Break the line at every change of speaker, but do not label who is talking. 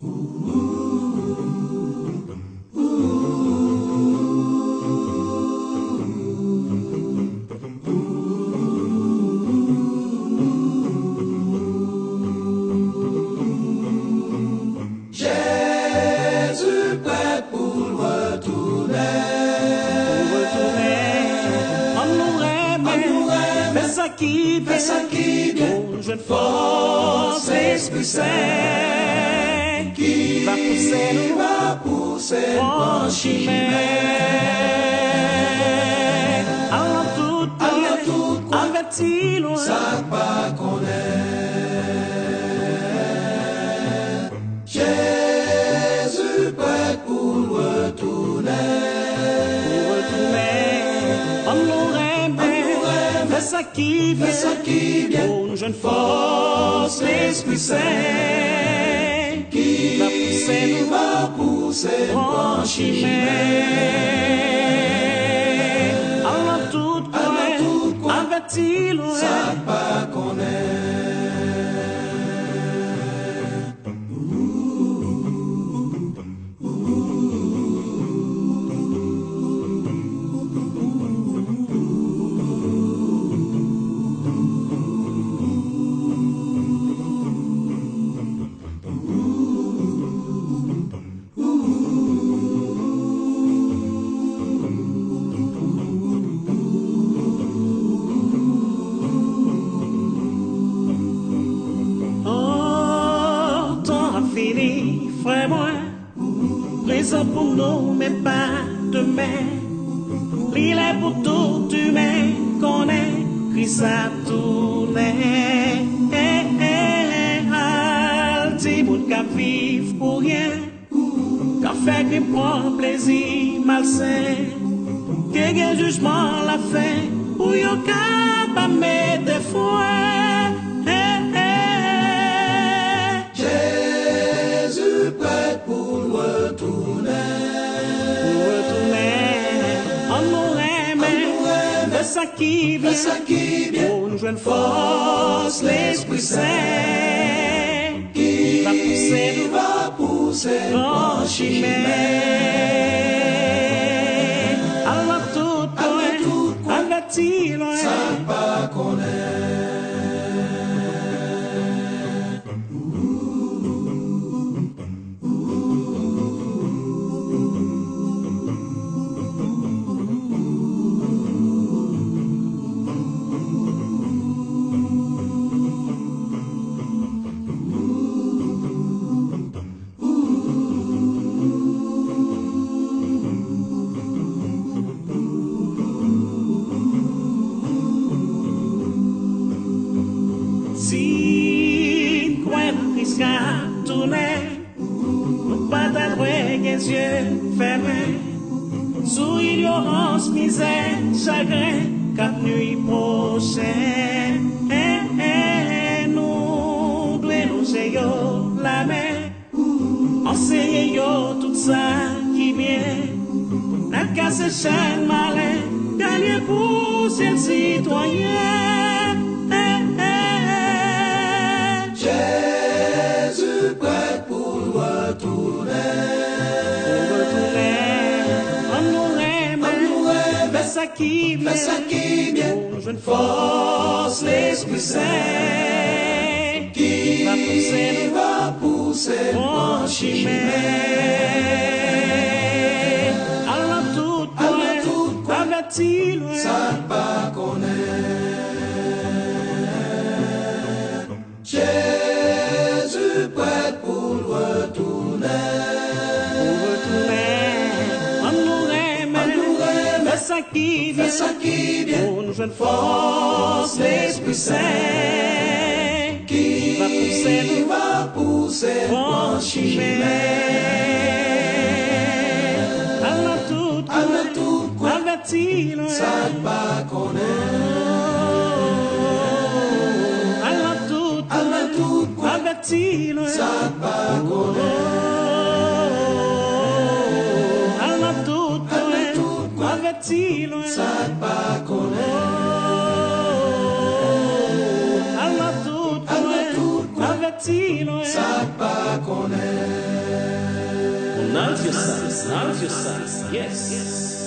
Jésus prêt pour retourner.
On nous remet, fais ça qui vient, pour jeune force, l'Esprit Saint,
Qui va pousser
en
en
chemin. Alors tout, averti loin,
ça pas connaît. Jésus prêt pour retourner.
on nous remet, fais ça qui vient, pour jeune force, l'Esprit Saint,
Qui va pousser
en
en
chemin. Alors tout, averti loin,
ça pas connaît.
fini, frère moi, présent pour nous, mais pas demain. Il est pour tout humain qu'on est, Christ a tourné. Alti moun ka vivre pour rien, ka fait qui prend plaisir malsain, que gen jugement la fin, pour yon ka pa mettre des fois.
Jésus prêt pour retourner.
On nous remet de ça qui vient, pour nous joindre force, l'Esprit Saint, qui va pousser en chemin. Alors tout, averti loin,
ça pas connaître.
Si coin risque à tourner, nous pas d'adouer les yeux fermés, sous ignorance, misère, chagrin, quatre nuits prochaines. Nous devons nous jeter la main, enseigner tout ça qui vient, n'a qu'à se chaîne malin, gagner pour ces citoyens.
Jésus prêt pour retourner.
On nous remet, fais ça qui vient, pour jeune force, l'Esprit Saint,
Qui va pousser
en
en
chemin. Alors tout, averti loin,
ça pas connaître. Jésus prêt pour retourner.
on nous remet, fais ça qui vient, pour nous joindre force, l'Esprit Saint,
Qui va pousser en chemin.
Alors tout, averti loin,
Ça pas connaître.
Alors tout, averti loin,
Ça pas connaître.
alors tout, averti loin,
Ça pas connaître.
alors tout, averti loin.
Ça pas connaître.
Love yourself. Love yourself. Yes.